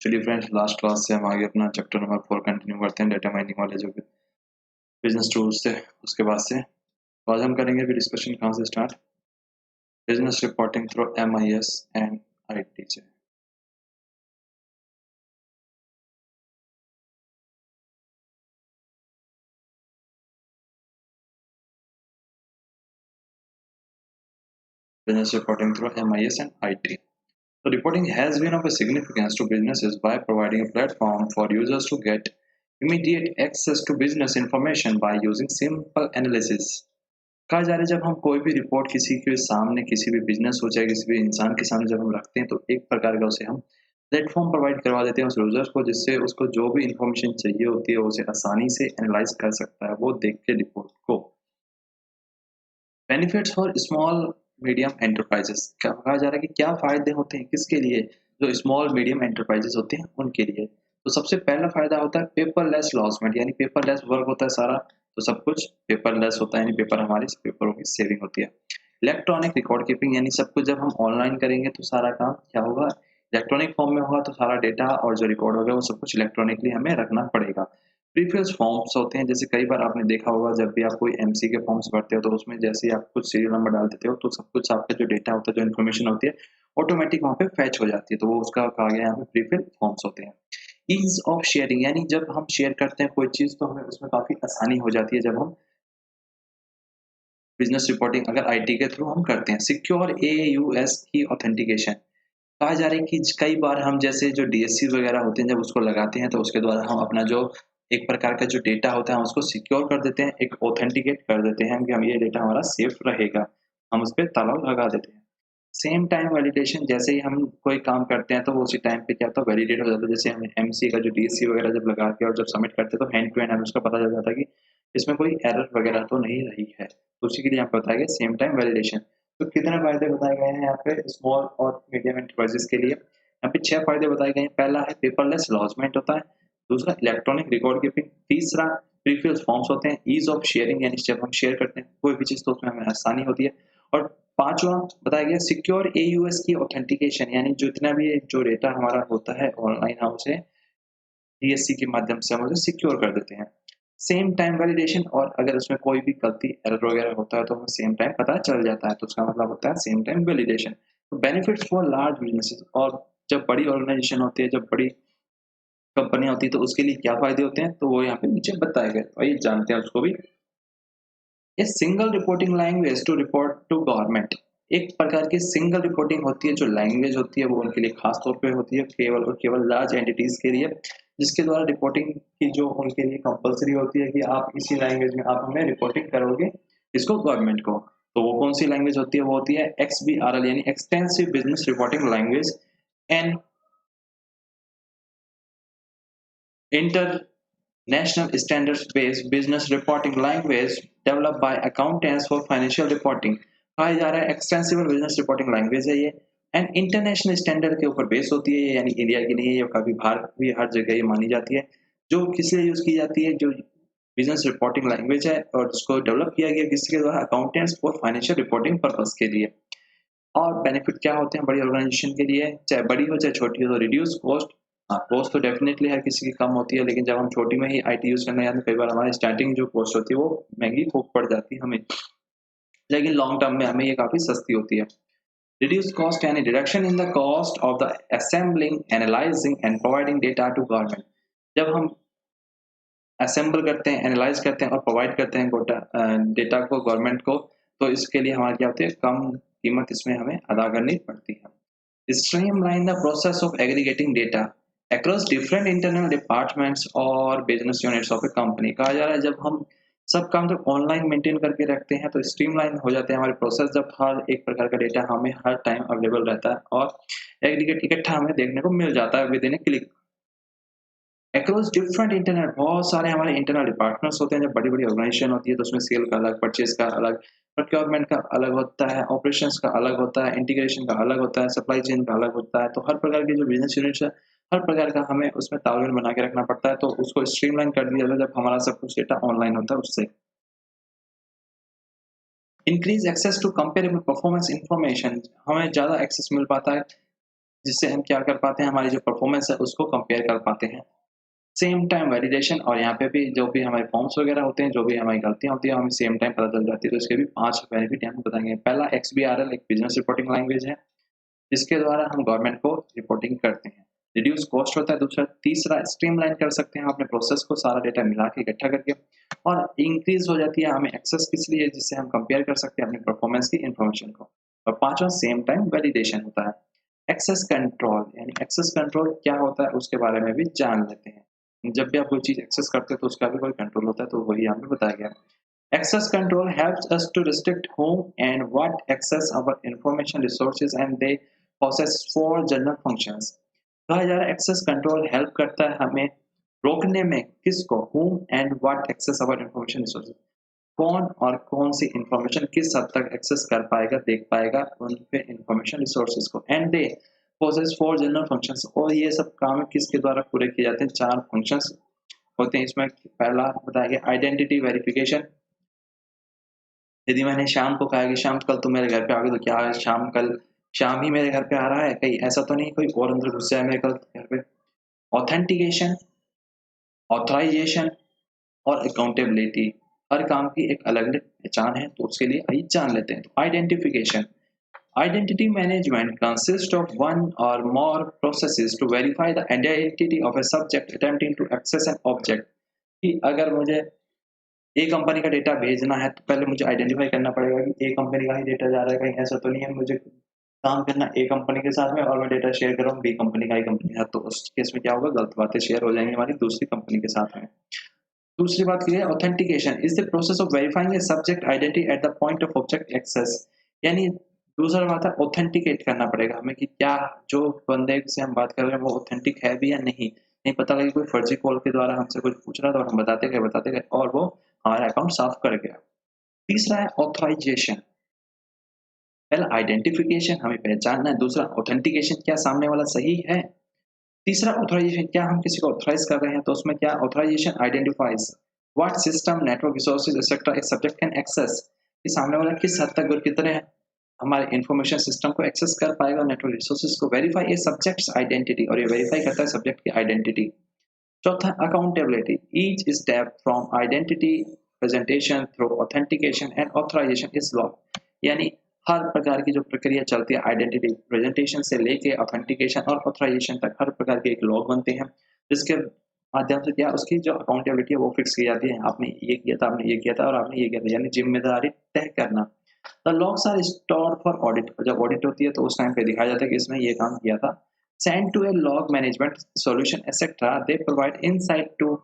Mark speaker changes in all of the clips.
Speaker 1: चलिए friends, last class से हम आगे अपना चैप्टर नंबर 4 कंटिन्यू करते हैं, डेटा माइनिंग वाले जो बिजनेस टूल्स थे उसके बाद से। तो आज हम करेंगे फिर डिस्कशन कहाँ से start, business reporting through MIS and IT से। Business reporting through MIS and IT. So reporting has been of a significance to businesses by providing a platform for users to get immediate access to business information by using simple analysis. कहा जा रहा है जब हम कोई भी report किसी के सामने, किसी भी बिजनेस हो चाहे किसी भी इंसान के सामने जब हम रखते हैं तो एक प्रकार का उसे हम प्लेटफॉर्म प्रोवाइड करवा देते हैं उस यूजर को, जिससे उसको जो भी इंफॉर्मेशन चाहिए होती है उसे आसानी से एनालाइज कर सकता है वो देख के रिपोर्ट को। Benefits for small medium enterprises, क्या कहा जा रहा है कि क्या फायदे होते हैं किसके लिए, जो स्मॉल मीडियम एंटरप्राइजेस होते हैं उनके लिए। तो सबसे पहला फायदा होता है पेपरलेस लॉन्चमेंट, यानी पेपरलेस वर्क होता है सारा, तो सब कुछ पेपरलेस होता है, यानी पेपर हमारे पेपरों की सेविंग होती है। इलेक्ट्रॉनिक रिकॉर्ड कीपिंग, यानी सब कुछ जब हम ऑनलाइन करेंगे तो सारा काम क्या होगा, इलेक्ट्रॉनिक फॉर्म में होगा, तो सारा डेटा और जो रिकॉर्ड होगा वो सब कुछ इलेक्ट्रॉनिकली हमें रखना पड़ेगा। प्रीफिल्स फॉर्म्स होते हैं, जैसे कई बार आपने देखा होगा जब भी आप कोई एमसी के फॉर्म्स भरते हो तो उसमें जैसे ही आप कुछ सीरियल नंबर डाल देते हो तो सब कुछ आपका जो डेटा होता है, जो इन्फॉर्मेशन होती है, ऑटोमेटिक वहाँ पे फैच हो जाती है, तो वो उसका कहा गया यहाँ पे प्रीफिल फॉर्म्स होते हैं। ईज ऑफ शेयरिंग, यानी जब हम शेयर करते हैं कोई चीज़ तो हमें उसमें काफ़ी आसानी हो जाती है जब हम बिजनेस रिपोर्टिंग अगर आईटी के थ्रू हम करते हैं। सिक्योर AUS की ऑथेंटिकेशन, कहा जा रहा है कि कई बार हम जैसे जो डीएससी वगैरह होते हैं जब उसको लगाते हैं तो उसके द्वारा हम अपना जो एक प्रकार का जो डेटा होता है हम उसको सिक्योर कर देते हैं, एक ऑथेंटिकेट कर देते हैं कि हम ये डेटा हमारा सेफ रहेगा, हम उस पर ताला लगा देते हैं। सेम टाइम वैलिडेशन, जैसे ही हम कोई काम करते हैं तो वो उसी टाइम पे क्या होता है, वैलिडेट हो जाता है। जैसे हम एमसी का जो डीएससी वगैरह जब लगा के और जब सबमिट करते हैं तो हैंड टू हैंड हमें उसका पता चल जाता है कि इसमें कोई एरर वगैरह तो नहीं रही है, तो उसी के लिए यहाँ पे बताया गया सेम टाइम वैलिडेशन। तो कितने फायदे बताए गए हैं यहाँ पे स्मॉल और मीडियम एंटरप्राइजेस के लिए, यहाँ पे 6 फायदे बताए गए हैं। पहला है पेपरलेस लॉन्चमेंट होता है, दूसरा इलेक्ट्रॉनिक रिकॉर्ड कीपिंग, तीसरा प्रीफिल फॉर्म्स होते हैं, ईज ऑफ शेयरिंग, यानी जब हम शेयर करते हैं कोई भी चीज़ तो उसमें हमें आसानी होती है, और पांचवा बताया गया सिक्योर AUS की ऑथेंटिकेशन, यानी जितना भी जो डेटा हमारा होता है ऑनलाइन हम उसे DSC के माध्यम से हम उसे सिक्योर कर देते हैं। सेम टाइम वैलिडेशन, और अगर उसमें कोई भी गलती एरर वगैरह होता है तो हमें सेम टाइम पता चल जाता है, तो उसका मतलब होता है सेम टाइम वैलिडेशन। तो बेनिफिट्स फॉर लार्ज बिजनेसेस, और जब बड़ी ऑर्गेनाइजेशन होती है, जब बड़ी कंपनियां होती है तो उसके लिए क्या फायदे होते हैं, तो वो यहाँ पे नीचे बताए गए, तो आइए जानते हैं उसको भी। ये single reporting language to report to government, एक प्रकार की सिंगल रिपोर्टिंग होती है, जो लैंग्वेज होती है वो उनके लिए खास तौर पे होती है, केवल और केवल लार्ज एंटिटीज के लिए, जिसके द्वारा रिपोर्टिंग की जो उनके लिए कंपलसरी होती है कि आप इसी लैंग्वेज में आप हमें रिपोर्टिंग करोगे इसको गवर्नमेंट को। तो वो कौन सी लैंग्वेज होती है, वो होती है XBRL, यानी extensive business reporting language and inter National Standards-Based Business Reporting Language developed by accountants for financial reporting। कहा जा रहा है एक्सटेंसिबल बिजनेस रिपोर्टिंग लैंग्वेज है ये, एंड इंटरनेशनल स्टैंडर्ड के ऊपर बेस होती है ये, यानी इंडिया की नहीं है ये, काफी भारत भी हर जगह ये मानी जाती है। जो किस लिए यूज की जाती है, जो बिजनेस रिपोर्टिंग लैंग्वेज है, और उसको डेवलप किया गया किसके द्वारा, accountants for financial reporting purpose के लिए। और बेनिफिट क्या होते हैं बड़ी ऑर्गेनाइजेशन के लिए, चाहे बड़ी हो चाहे छोटी हो, तो रिड्यूस कॉस्ट। हाँ, कॉस्ट तो डेफिनेटली हर किसी की कम होती है, लेकिन जब हम छोटी में ही आईटी यूज करने जाते हैं कई बार हमारी स्टार्टिंग जो कॉस्ट होती है वो महंगी खूब पड़ जाती है हमें, लेकिन लॉन्ग टर्म में हमें ये काफी सस्ती होती है। रिड्यूस कॉस्ट यानी reduction in the cost of the assembling, analysing and providing data to government. जब हम असेंबल करते हैं, एनालाइज करते हैं और प्रोवाइड करते हैं डेटा को गवर्नमेंट को, तो इसके लिए हमारी क्या होती है, कम कीमत इसमें हमें अदा करनी पड़ती है। Streamline the process of aggregating data across different internal departments और business units of a company। कहा जा रहा है जब हम सब काम जब ऑनलाइन मेंटेन करके रखते हैं तो स्ट्रीमलाइन हो जाते हैं हमारे प्रोसेस, जब हर एक प्रकार का डेटा हमें हर टाइम अवेलेबल रहता है और एग्रीगेट इकट्ठा हमें देखने को मिल जाता है with in A click. Across different internet, बहुत सारे हमारे इंटरनल डिपार्टमेंट्स होते हैं, जब बड़ी बड़ी ऑर्गेनाइजेशन होती है तो उसमें सेल का अलग, परचेज का अलग, प्रोक्योरमेंट का अलग होता है, ऑपरेशंस का अलग होता है, इंटीग्रेशन का अलग होता है, सप्लाई चेन का अलग होता है। तो हर प्रकार के जो बिजनेस यूनिट्स है, हर प्रकार का हमें उसमें तालमेल बना के रखना पड़ता है, तो उसको स्ट्रीमलाइन कर दिया जाता है जब हमारा सब कुछ डेटा ऑनलाइन होता है उससे। Increase access to comparable performance information, हमें ज़्यादा एक्सेस मिल पाता है जिससे हम क्या कर पाते हैं, हमारी जो परफॉर्मेंस है उसको कंपेयर कर पाते हैं। सेम टाइम वैलिडेशन, और यहाँ पे भी जो भी हमारे फॉर्म्स वगैरह होते हैं, जो भी हमारी गलतियाँ होती हैं, हमें सेम टाइम पता चल जाती है। तो इसके भी 5 बेनिफिट यहाँ पे बताएँगे। पहला XBRL एक बिज़नेस रिपोर्टिंग लैंग्वेज है, जिसके द्वारा हम गवर्नमेंट को रिपोर्टिंग करते हैं। रिड्यूस कॉस्ट होता है दूसरा। तीसरा स्ट्रीमलाइन कर सकते हैं अपने प्रोसेस को, सारा डेटा मिला के इकट्ठा करके। और इंक्रीज़ हो जाती है हमें एक्सेस किस लिए, जिससे हम कंपेयर कर सकते हैं अपनी परफॉर्मेंस की इन्फॉर्मेशन को। और पाँचवाँ सेम टाइम वैलिडेशन होता है। एक्सेस कंट्रोल, यानी एक्सेस कंट्रोल क्या होता है उसके बारे में भी जान लेते हैं। जब भी आप कोई चीज़ एक्सेस करते हो तो उसका भी कोई कंट्रोल होता है, तो वही यहाँ पे बताया गया है। Access control helps us to restrict whom and what access our information resources and they possess for general functions। कहा जा रहा है एक्सेस कंट्रोल हेल्प करता है हमें रोकने में, किसको, whom and what access our information resources, कौन और कौन सी इंफॉर्मेशन किस हद तक एक्सेस कर पाएगा, देख पाएगा उन पे इंफॉर्मेशन रिसोर्सेज को। And they possess for general functions, और ये सब काम किसके द्वारा पूरे किए जाते हैं, 4 फंक्शंस होते हैं इसमें। पहला बताया गया आइडेंटिटी वेरिफिकेशन। यदि मैंने शाम को कहा कि शाम कल तुम मेरे घर पे आओगे, तो क्या शाम कल शाम ही मेरे घर पे आ रहा है, कहीं ऐसा तो नहीं कोई और अंदर घुस जाए मेरे कल घर पे। ऑथेंटिकेशन, ऑथराइजेशन और अकाउंटेबिलिटी, हर काम की एक अलग अलग पहचान है, तो उसके लिए आइए जान लेते हैं। Identification, identity management consists of one or more processes to verify the identity of a subject attempting to access an object। कि अगर मुझे ए कंपनी का डेटा भेजना है तो पहले मुझे आइडेंटिफाई करना पड़ेगा कि ए कंपनी का ही डेटा जा रहा है, कहीं ऐसा तो नहीं है मुझे काम करना ए कंपनी के साथ में और मैं डेटा शेयर कर रहा हूँ बी कंपनी का ही कंपनी के साथ, तो उस केस में क्या होगा, गलत बातें शेयर हो जाएंगी हमारी दूसरी कंपनी के साथ में। दूसरी बात की है authentication is the process of verifying a subject identity at the point of object access. यानी दूसरा बात है ऑथेंटिकेट करना पड़ेगा हमें कि क्या जो बंदे से हम बात कर रहे हैं वो ऑथेंटिक है भी या नहीं। नहीं पता लगे कोई फर्जी कॉल के द्वारा हमसे कुछ पूछ रहा था और हम बताते गए और वो हमारा अकाउंट साफ कर गया। तीसरा है ऑथराइजेशन। पहला आइडेंटिफिकेशन, हमें पहचानना है। दूसरा ऑथेंटिकेशन, क्या सामने वाला सही है। तीसरा ऑथराइजेशन, क्या हम किसी को ऑथराइज कर रहे हैं, तो उसमें क्या authorisation identifies what system network resources etcetera a subject can access, कि सामने वाला किस हद तक और कितने हमारे इंफॉर्मेशन सिस्टम को एक्सेस कर पाएगा, नेटवर्क रिसोर्सेज को। वेरीफाई ए सब्जेक्ट्स आइडेंटिटी, और ये वेरीफाई करता है सब्जेक्ट की आइडेंटिटी। चौथा accountability, each step from identity presentation through authentication and authorisation is log. यानी हर प्रकार की जो प्रक्रिया चलती है आइडेंटिटी प्रेजेंटेशन से लेके ऑथेंटिकेशन और ऑथराइजेशन तक, हर प्रकार के एक लॉग बनते हैं जिसके माध्यम से क्या उसकी जो अकाउंटेबिलिटी है वो फिक्स की जाती है। आपने ये किया था, आपने ये किया था और आपने ये किया था, यानी जिम्मेदारी तय करना। The logs are stored for audit, जब ऑडिट होती है तो उस टाइम पे दिखाया जाता है कि इसमें ये काम किया था। Send to a log management solution etcetera, they provide insight to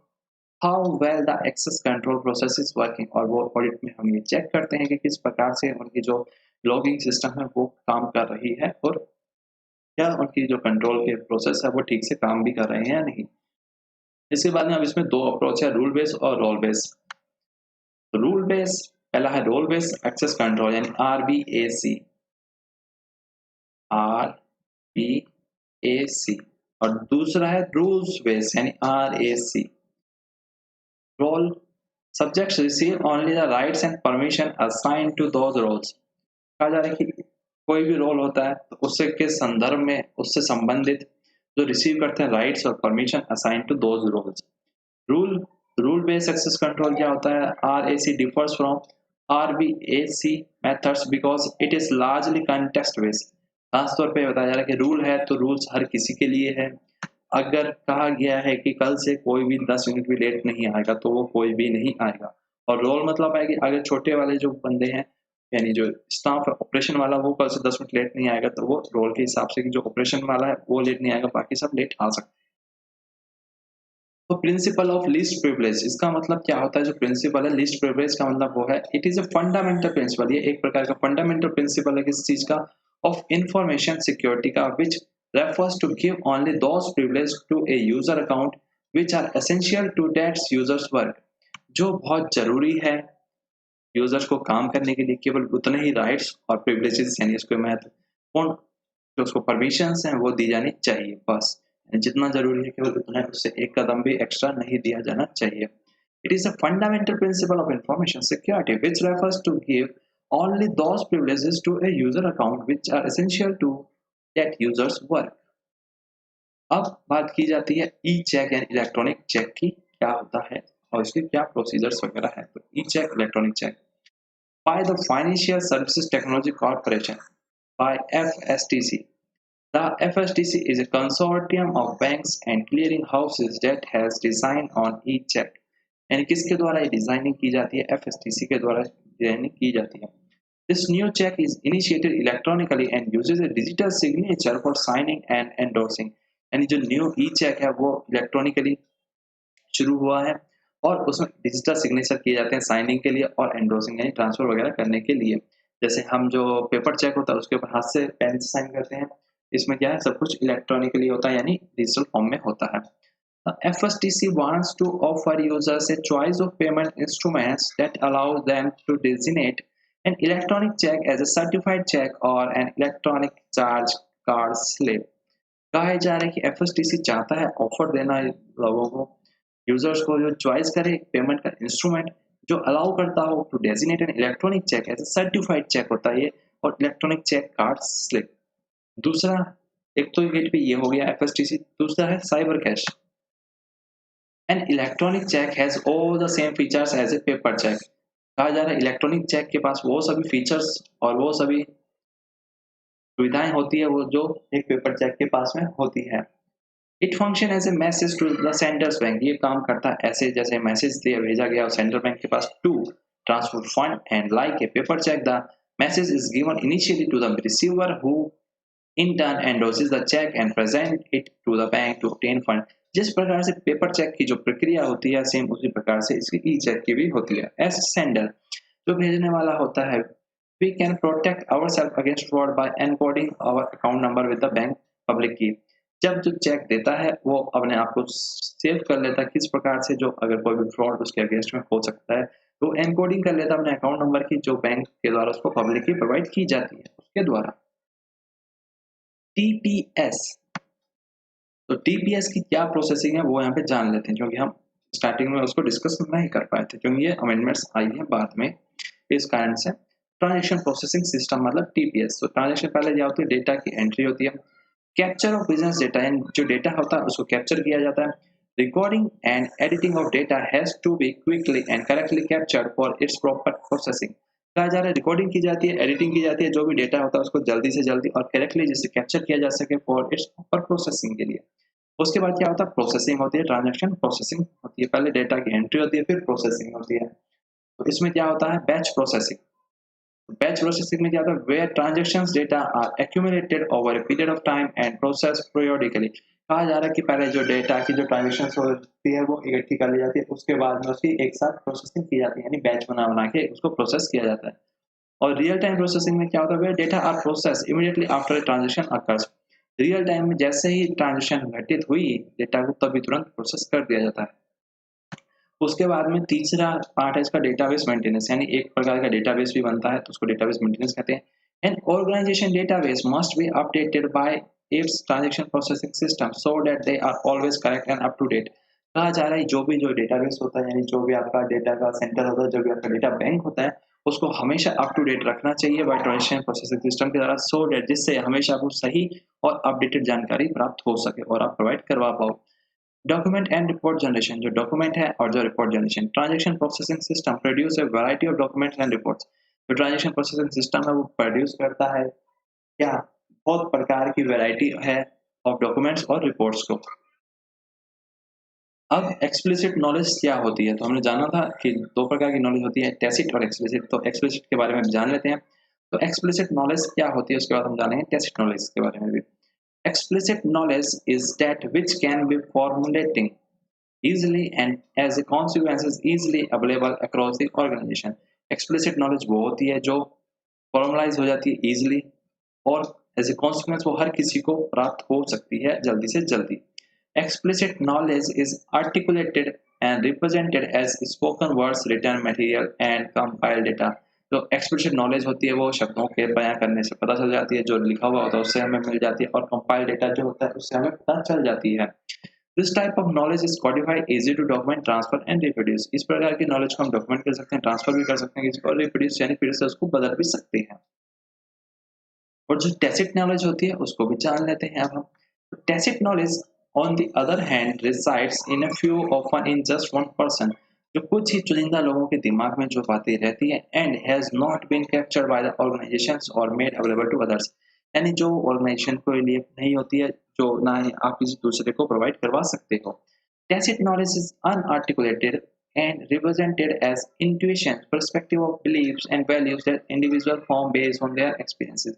Speaker 1: how well the access control process is working. और वो ऑडिट में हम ये चेक करते हैं कि किस प्रकार से उनकी जो लॉगिंग सिस्टम है वो काम कर रही है और क्या उनकी जो कंट्रोल के प्रोसेस है वो ठीक से काम भी कर रहे हैं या नहीं। इसके बाद में अब इसमें 2 अप्रोच है, रूल बेस्ड और रोल बेस्ड। रूल बेस्ड, पहला है रोल बेस्ड एक्सेस कंट्रोल यानी RBAC, RBAC, और दूसरा है रूल्स बेस्ड यानी RAC। Role, subjects receive only the rights and permission assigned to those roles। कहा जा रहा है कि कोई भी रोल होता है तो उससे के संदर्भ में उससे संबंधित जो रिसीव करते हैं राइट्स और permission assign to those roles. Rule rule based access control क्या होता है, RAC differs from RBAC methods because it is largely context based. खास तौर पे बताया जा रहा है कि रूल है तो रूल्स हर किसी के लिए है। अगर कहा गया है कि कल से कोई भी 10 मिनट भी लेट नहीं आएगा तो वो कोई भी नहीं आएगा। और रोल मतलब है कि अगर छोटे वाले जो बंदे हैं यानी जो स्टाफ है ऑपरेशन वाला वो कल से 10 मिनट लेट नहीं आएगा तो वो रोल के हिसाब से कि जो ऑपरेशन वाला है वो लेट नहीं आएगा, बाकी सब लेट आ सकते हैं। तो प्रिंसिपल ऑफ लीस्ट प्रिविलेज, इसका मतलब क्या होता है, जो प्रिंसिपल है लीस्ट प्रिविलेज का मतलब वो है it is a fundamental principal, ये एक प्रकार का फंडामेंटल प्रिंसिपल है किस चीज का, ऑफ इंफॉर्मेशन सिक्योरिटी का, which refers to give only those privilege to a user account which are essential to that user's work. जो बहुत जरूरी है यूजर्स को काम करने के लिए, केवल उतने ही राइट्स और प्रिविलेजेस यानी इसको महत्वपूर्ण जो उसको परमिशंस हैं वो दी जानी चाहिए, बस जितना जरूरी है केवल उतना है, उससे एक कदम भी एक्स्ट्रा नहीं दिया जाना चाहिए। It is a fundamental principle of information security which refers to give only those privileges to a user account which are essential to that user's work। अब बात की जाती है ई चेक यानी इलेक्ट्रॉनिक चेक की, क्या होता है और इसके क्या प्रोसीजर्स वगैरह है। तो E cheque electronic cheque by the financial services technology corporation, by FSTC. The FSTC is a consortium of banks and clearing houses that has designed on e-check. यानी किसके द्वारा ये डिजाइनिंग की जाती है? FSTC के द्वारा डिजाइनिंग की जाती है। This new check is initiated electronically and uses a digital signature for signing and endorsing. यानी जो न्यू ई चेक है वो इलेक्ट्रॉनिकली शुरू हुआ है और उसमें डिजिटल सिग्नेचर किए जाते हैं साइनिंग के लिए और एंडोर्सिंग यानी ट्रांसफर वगैरह करने के लिए। जैसे हम जो पेपर चेक होता है उसके ऊपर हाथ से पेन से साइन करते हैं, इसमें क्या है सब कुछ इलेक्ट्रॉनिकली होता है यानी डिजिटल फॉर्म में होता है। FSTC wants to offer users a choice of payment instruments that allows them to designate an electronic check as a certified check or an electronic charge card slip. कहा जा रहा है कि FSTC चाहता है ऑफर देना लोगों को, यूजर्स को जो चॉइस करे पेमेंट का इंस्ट्रूमेंट जो अलाउ करता हो to designate an electronic cheque as certified cheque होता है ये, और इलेक्ट्रॉनिक चेक कार्ड स्लिप। दूसरा, एक तो गेट पे ये हो गया FSTC, दूसरा है cyber cash. An electronic cheque has all the same features as a paper cheque. कहा जा रहा है इलेक्ट्रॉनिक चेक के पास वो सभी फीचर्स और वो सभी सुविधाएं होती है वो जो एक पेपर चेक के पास में होती है। It function as a message to the sender's bank, ये काम करता है ऐसे जैसे मैसेज दिया भेजा गया और सेंट्रल बैंक के पास to transfer fund, and like a paper cheque the message is given initially to the receiver who in turn endorses the cheque and present it to the bank to obtain fund. जिस प्रकार से paper check की जो प्रक्रिया होती है same उसी प्रकार से इसकी ई चेक की भी होती है। एज सेंडर, जो भेजने वाला होता है, we can protect ourselves against fraud by encoding our account number with the bank public key। जब जो चेक देता है वो अपने आप को सेव कर लेता है किस प्रकार से, जो अगर कोई भी फ्रॉड उसके अगेंस्ट में हो सकता है तो एनकोडिंग कर लेता है अपने अकाउंट नंबर की जो बैंक के द्वारा उसको पब्लिक की प्रोवाइड की जाती है उसके द्वारा। टीपीएस, तो टीपीएस की क्या प्रोसेसिंग है वो यहाँ पे जान लेते हैं, क्योंकि हम स्टार्टिंग में उसको डिस्कस नहीं कर पाए थे क्योंकि ये अमेंडमेंट्स आई है बाद में, इस कारण से। ट्रांजेक्शन प्रोसेसिंग सिस्टम मतलब टीपीएस, तो ट्रांजेक्शन पहले क्या होती है, डेटा की एंट्री होती है, capture of business data, and जो डेटा होता है उसको कैप्चर किया जाता है। Recording and editing of data has to be quickly and correctly captured for its proper processing. कहा जा रहा है रिकॉर्डिंग की जाती है, एडिटिंग की जाती है, जो भी डेटा होता है उसको जल्दी से जल्दी और करेक्टली जिससे कैप्चर किया जा सके फॉर इट्स प्रॉपर प्रोसेसिंग के लिए। उसके बाद क्या होता है, प्रोसेसिंग होती है, ट्रांजेक्शन प्रोसेसिंग होती है, पहले डेटा की एंट्री होती है फिर प्रोसेसिंग होती है। तो इसमें क्या होता है, बैच प्रोसेसिंग। Batch processing में क्या होता है, where transactions data are accumulated over a period of time and processed periodically। कहा जा रहा है कि पहले जो डेटा की जो ट्रांजेक्शन होती है वो इकट्ठी कर ली जाती है, उसके बाद में उसकी एक साथ प्रोसेसिंग की जाती है, यानी बैच बना बना के उसको प्रोसेस किया जाता है। और रियल टाइम प्रोसेसिंग में क्या होता है, where data are processed immediately after a transaction occurs। Real time में जैसे ही ट्रांजेक्शन घटित हुई डेटा को तभी तुरंत प्रोसेस कर दिया जाता है। उसके बाद में तीसरा पार्ट है इसका डेटाबेस मेंटेनेंस, यानी एक प्रकार का डेटाबेस भी बनता है तो उसको डेटाबेस मेंटेनेंस कहते हैं। An organization database must be updated by its transaction processing system so that they are always correct and up to date. कहा जा रहा है जो भी जो डेटाबेस होता है, यानी जो भी आपका डेटा का सेंटर होता है, जो भी आपका डेटा बैंक होता है, उसको हमेशा अप टू डेट रखना चाहिए बाय ट्रांजैक्शन प्रोसेसिंग सिस्टम के द्वारा, सो दैट जिससे हमेशा आपको सही और अपडेटेड जानकारी प्राप्त हो सके और आप प्रोवाइड करवा पाओ। डॉक्यूमेंट एंड रिपोर्ट जनरेशन, जो डॉक्यूमेंट है और जो report generation, transaction processing system produce a variety of documents and reports. जो ट्रांजैक्शन प्रोसेसिंग सिस्टम है वो प्रोड्यूस करता है क्या, बहुत प्रकार की वैरायटी है ऑफ डॉक्यूमेंट्स और रिपोर्ट्स को। अब एक्सप्लिसिट नॉलेज क्या होती है, तो हमने जाना था कि दो प्रकार की नॉलेज होती है, टैसिट और एक्सप्लिसिट। तो एक्सप्लिसिट के बारे में जान लेते हैं। तो एक्सप्लिसिट नॉलेज क्या होती है उसके बाद हम जानेंगे टैसिट नॉलेज के बारे में भी। Explicit knowledge is that which can be formulating easily and as a consequence is easily available across the organization। explicit knowledge वो होती है जो फॉर्मलाइज हो जाती है easily और as a consequence वो हर किसी को प्राप्त हो सकती है जल्दी से जल्दी। explicit knowledge is articulated and represented as spoken words, written material and compiled data। जो explicit knowledge होती है वो शब्दों के बयां करने से पता चल जाती है, जो लिखा हुआ होता है उससे हमें मिल जाती है, और compiled data जो होता है उससे हमें पता चल जाती है। This type of knowledge is codified, easy to document, transfer and reproduce। इस प्रकार की नॉलेज को हम डॉक्यूमेंट कर सकते हैं, ट्रांसफर भी कर सकते हैं किसी को, और रिप्रोड्यूस यानी फिर से उसको बदल भी सकते हैं। और जो टैसिट नॉलेज होती है उसको भी जान लेते हैं अब हम। Tacit knowledge on the other hand resides in a few often in just one person, जो कुछ ही चुनिंदा लोगों के दिमाग में जो बातें रहती है and has not been captured by the organizations और मेड अवेलेबल टू अदर्स, यानी जो ऑर्गेनाइजेशन के लिए नहीं होती है, जो ना ही आप किसी दूसरे को प्रोवाइड करवा सकते हो। Tacit knowledge is unarticulated and represented as intuition, perspective of beliefs and values that individuals form based on their experiences.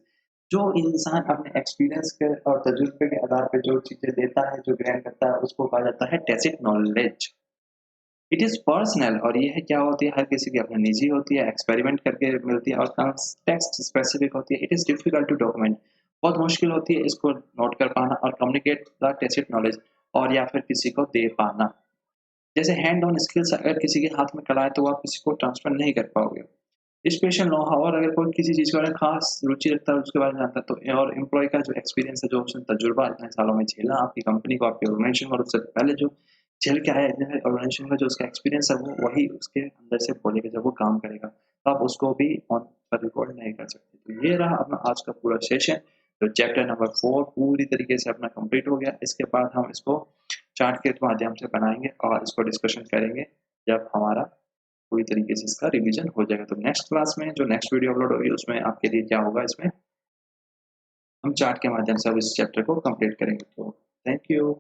Speaker 1: जो इंसान अपने एक्सपीरियंस के और तजुर्बे के आधार पे जो चीजें देता है, जो ग्रहण करता है, उसको कहा जाता है tacit knowledge. It is personal, और ये है क्या होती है, हर किसी की अपनी निजी होती है, एक्सपेरिमेंट करके मिलती है और कॉन्टेक्स्ट स्पेसिफिक होती है। It is difficult to document, बहुत मुश्किल होती है इसको नोट कर पाना और कम्युनिकेट द टैसिट नॉलेज, और या फिर किसी को दे पाना। जैसे हैंड ऑन स्किल्स, अगर किसी के हाथ में कला है तो आप किसी को ट्रांसफर नहीं कर पाओगे। स्पेशल नो हाउ, और अगर कोई किसी चीज़ के बारे में खास रुचि रखता है, उसके बारे में जानता है, तो और एम्प्लॉय का जो एक्सपीरियंस है, जो उसने तजुर्बा इतने सालों में झेला आपकी कंपनी को, आपकी ऑर्गेनाइजेशन को, और उससे पहले जो झेल के आया है ऑर्गेनाइजेशन का, जो उसका एक्सपीरियंस है, वो वही उसके अंदर से बोलेगा जब वो काम करेगा, तो आप उसको भी ऑन पर रिकॉर्ड नहीं कर सकते। तो ये रहा अपना आज का पूरा सेशन। तो चैप्टर नंबर 4 पूरी तरीके से अपना कंप्लीट हो गया। इसके बाद हम इसको चार्ट के माध्यम से बनाएंगे और इसको डिस्कशन करेंगे जब हमारा पूरी तरीके से इसका रिवीजन हो जाएगा। तो नेक्स्ट क्लास में जो नेक्स्ट वीडियो अपलोड होगी उसमें आपके लिए क्या होगा, इसमें हम चार्ट के माध्यम से अब इस चैप्टर को कंप्लीट करेंगे। तो थैंक यू।